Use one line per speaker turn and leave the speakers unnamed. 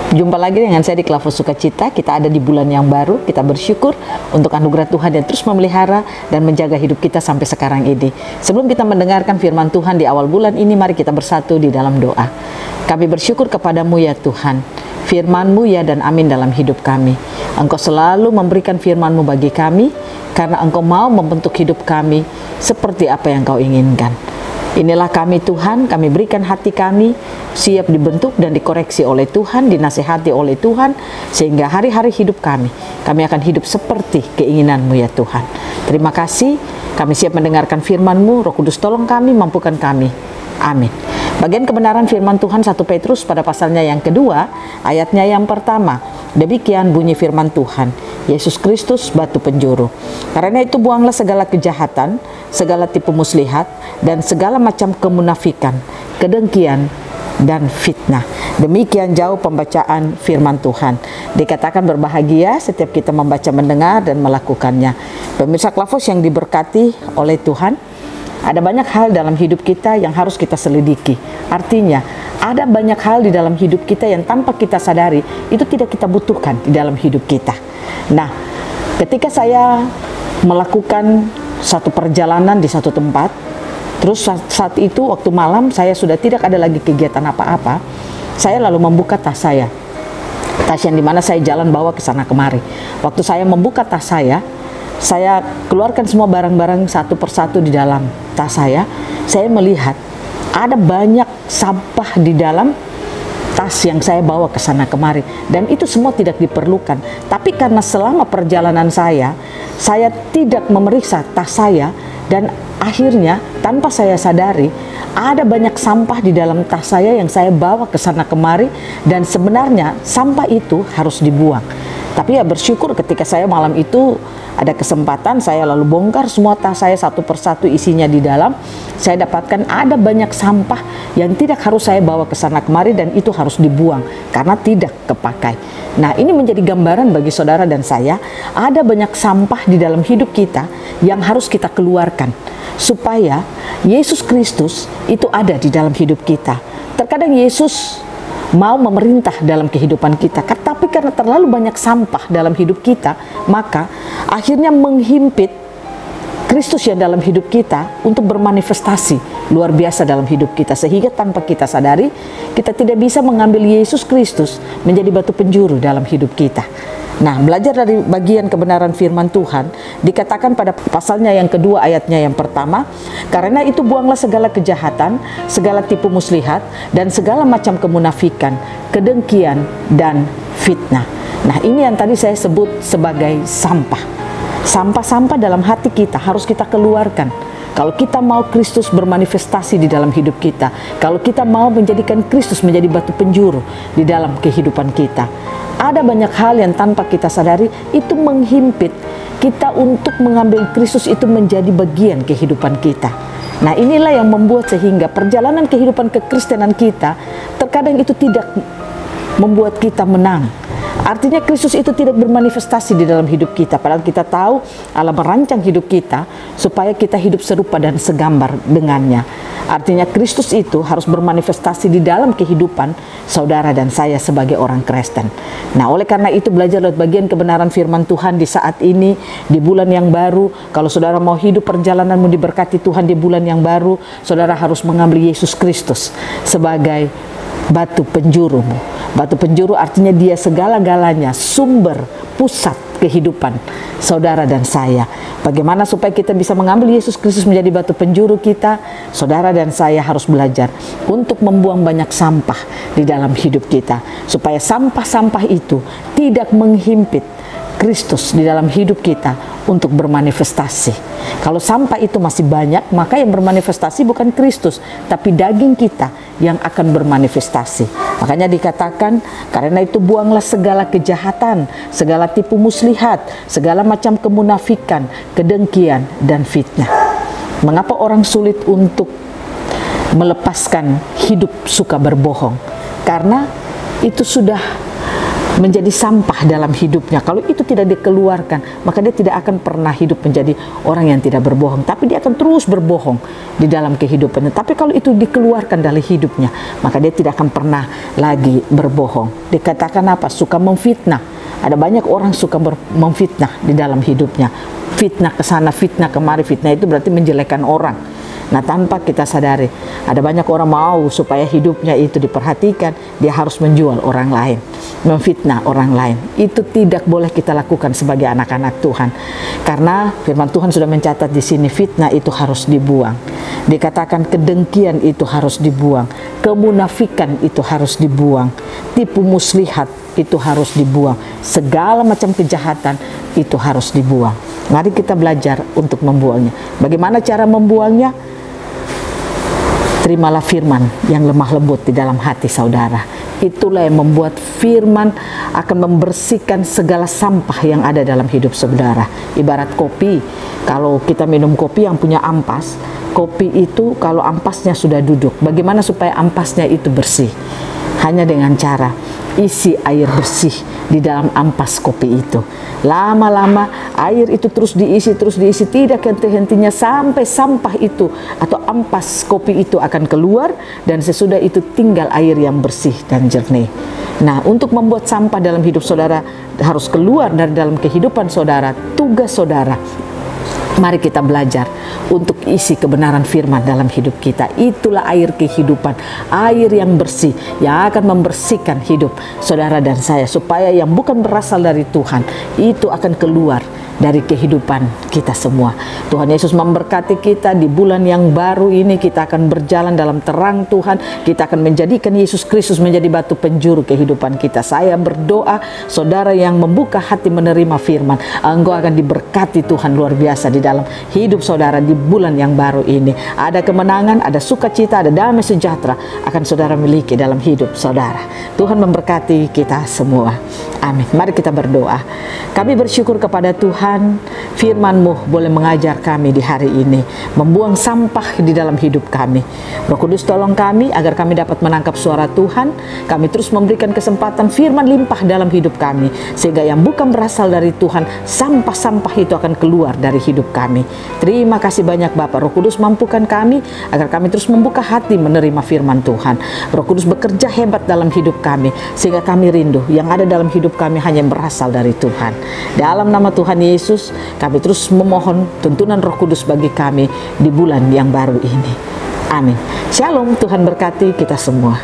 jumpa lagi dengan saya di Klavos Sukacita. Kita ada di bulan yang baru. Kita bersyukur untuk anugerah Tuhan yang terus memelihara dan menjaga hidup kita sampai sekarang ini. Sebelum kita mendengarkan firman Tuhan di awal bulan ini, mari kita bersatu di dalam doa. Kami bersyukur kepadamu ya Tuhan, firman-Mu ya dan amin dalam hidup kami. Engkau selalu memberikan firman-Mu bagi kami, karena Engkau mau membentuk hidup kami seperti apa yang Kau inginkan. Inilah kami Tuhan, kami berikan hati kami, siap dibentuk dan dikoreksi oleh Tuhan, dinasihati oleh Tuhan, sehingga hari-hari hidup kami akan hidup seperti keinginan-Mu ya Tuhan. Terima kasih, kami siap mendengarkan firman-Mu. Roh Kudus tolong kami, mampukan kami. Amin. Bagian kebenaran firman Tuhan 1 Petrus pada pasalnya yang kedua, ayatnya yang pertama. Demikian bunyi firman Tuhan, Yesus Kristus batu penjuru. Karena itu buanglah segala kejahatan, segala tipu muslihat, dan segala macam kemunafikan, kedengkian, dan fitnah. Demikian jauh pembacaan firman Tuhan. Dikatakan berbahagia setiap kita membaca, mendengar, dan melakukannya. Pemirsa Klavos yang diberkati oleh Tuhan, ada banyak hal dalam hidup kita yang harus kita selidiki. Artinya, ada banyak hal di dalam hidup kita yang tanpa kita sadari, itu tidak kita butuhkan di dalam hidup kita. Nah, ketika saya melakukan satu perjalanan di satu tempat, terus saat itu waktu malam saya sudah tidak ada lagi kegiatan apa-apa, saya lalu membuka tas saya. Tas yang dimana saya jalan bawa ke sana kemari. Waktu saya membuka tas saya keluarkan semua barang-barang satu persatu di dalam tas saya melihat ada banyak sampah di dalam tas yang saya bawa ke sana kemari, dan itu semua tidak diperlukan. Tapi karena selama perjalanan saya tidak memeriksa tas saya, dan akhirnya tanpa saya sadari ada banyak sampah di dalam tas saya yang saya bawa ke sana kemari, dan sebenarnya sampah itu harus dibuang. Tapi ya bersyukur ketika saya malam itu ada kesempatan, saya lalu bongkar semua tas saya satu persatu isinya di dalam. Saya dapatkan ada banyak sampah yang tidak harus saya bawa ke sana kemari, dan itu harus dibuang karena tidak kepakai. Nah, ini menjadi gambaran bagi saudara dan saya, ada banyak sampah di dalam hidup kita yang harus kita keluarkan supaya Yesus Kristus itu ada di dalam hidup kita. Terkadang Yesus mau memerintah dalam kehidupan kita, tapi karena terlalu banyak sampah dalam hidup kita, maka akhirnya menghimpit Kristus yang dalam hidup kita untuk bermanifestasi luar biasa dalam hidup kita, sehingga tanpa kita sadari kita tidak bisa mengambil Yesus Kristus menjadi batu penjuru dalam hidup kita. Nah, belajar dari bagian kebenaran firman Tuhan, dikatakan pada pasalnya yang kedua ayatnya yang pertama, karena itu buanglah segala kejahatan, segala tipu muslihat, dan segala macam kemunafikan, kedengkian, dan fitnah. Nah, ini yang tadi saya sebut sebagai sampah. Sampah-sampah dalam hati kita harus kita keluarkan. Kalau kita mau Kristus bermanifestasi di dalam hidup kita, kalau kita mau menjadikan Kristus menjadi batu penjuru di dalam kehidupan kita, ada banyak hal yang tanpa kita sadari itu menghimpit kita untuk mengambil Kristus itu menjadi bagian kehidupan kita. Nah, inilah yang membuat sehingga perjalanan kehidupan kekristenan kita terkadang itu tidak membuat kita menang. Artinya Kristus itu tidak bermanifestasi di dalam hidup kita, padahal kita tahu Allah merancang hidup kita supaya kita hidup serupa dan segambar dengannya. Artinya Kristus itu harus bermanifestasi di dalam kehidupan saudara dan saya sebagai orang Kristen. Nah, oleh karena itu belajar lewat bagian kebenaran firman Tuhan di saat ini, di bulan yang baru. Kalau saudara mau hidup perjalananmu diberkati Tuhan di bulan yang baru, saudara harus mengambil Yesus Kristus sebagai batu penjurumu. Batu penjuru artinya dia segala-galanya, sumber, pusat kehidupan saudara dan saya. Bagaimana supaya kita bisa mengambil Yesus Kristus menjadi batu penjuru kita? Saudara dan saya harus belajar untuk membuang banyak sampah di dalam hidup kita, supaya sampah-sampah itu tidak menghimpit Kristus di dalam hidup kita untuk bermanifestasi. Kalau sampah itu masih banyak, maka yang bermanifestasi bukan Kristus, tapi daging kita yang akan bermanifestasi. Makanya dikatakan, karena itu buanglah segala kejahatan, segala tipu muslihat, segala macam kemunafikan, kedengkian, dan fitnah. Mengapa orang sulit untuk melepaskan hidup suka berbohong? Karena itu sudah menjadi sampah dalam hidupnya. Kalau itu tidak dikeluarkan, maka dia tidak akan pernah hidup menjadi orang yang tidak berbohong, tapi dia akan terus berbohong di dalam kehidupannya. Tapi kalau itu dikeluarkan dari hidupnya, maka dia tidak akan pernah lagi berbohong. Dikatakan apa? Suka memfitnah. Ada banyak orang suka memfitnah di dalam hidupnya. Fitnah ke sana, fitnah kemari. Fitnah itu berarti menjelekkan orang. Nah, tanpa kita sadari, ada banyak orang mau supaya hidupnya itu diperhatikan, dia harus menjual orang lain, memfitnah orang lain. Itu tidak boleh kita lakukan sebagai anak-anak Tuhan. Karena firman Tuhan sudah mencatat di sini, fitnah itu harus dibuang. Dikatakan kedengkian itu harus dibuang, kemunafikan itu harus dibuang, tipu muslihat itu harus dibuang, segala macam kejahatan itu harus dibuang. Mari kita belajar untuk membuangnya. Bagaimana cara membuangnya? Terimalah firman yang lemah lembut di dalam hati saudara. Itulah yang membuat firman akan membersihkan segala sampah yang ada dalam hidup saudara. Ibarat kopi, kalau kita minum kopi yang punya ampas, kopi itu kalau ampasnya sudah duduk, bagaimana supaya ampasnya itu bersih? Hanya dengan cara isi air bersih di dalam ampas kopi itu. Lama-lama air itu terus diisi, tidak henti-hentinya sampai sampah itu atau ampas kopi itu akan keluar, dan sesudah itu tinggal air yang bersih dan jernih. Nah, untuk membuat sampah dalam hidup saudara harus keluar dari dalam kehidupan saudara, tugas saudara. Mari kita belajar untuk isi kebenaran firman dalam hidup kita. Itulah air kehidupan, air yang bersih yang akan membersihkan hidup saudara dan saya, supaya yang bukan berasal dari Tuhan itu akan keluar dari kehidupan kita semua. Tuhan Yesus memberkati kita di bulan yang baru ini. Kita akan berjalan dalam terang Tuhan. Kita akan menjadikan Yesus Kristus menjadi batu penjuru kehidupan kita. Saya berdoa, saudara yang membuka hati menerima firman, engkau akan diberkati Tuhan luar biasa di dalam hidup saudara di bulan yang baru ini. Ada kemenangan, ada sukacita, ada damai sejahtera akan saudara miliki dalam hidup saudara. Tuhan memberkati kita semua. Amin. Mari kita berdoa. Kami bersyukur kepada Tuhan, firman-Mu boleh mengajar kami di hari ini, membuang sampah di dalam hidup kami. Roh Kudus, tolong kami agar kami dapat menangkap suara Tuhan. Kami terus memberikan kesempatan firman limpah dalam hidup kami, sehingga yang bukan berasal dari Tuhan, sampah-sampah itu akan keluar dari hidup kami. Terima kasih banyak Bapak. Roh Kudus, mampukan kami agar kami terus membuka hati menerima firman Tuhan. Roh Kudus bekerja hebat dalam hidup kami, sehingga kami rindu yang ada dalam hidup kami hanya berasal dari Tuhan. Dalam nama Tuhan Yesus, kami terus memohon tuntunan Roh Kudus bagi kami di bulan yang baru ini. Amin. Shalom, Tuhan berkati kita semua.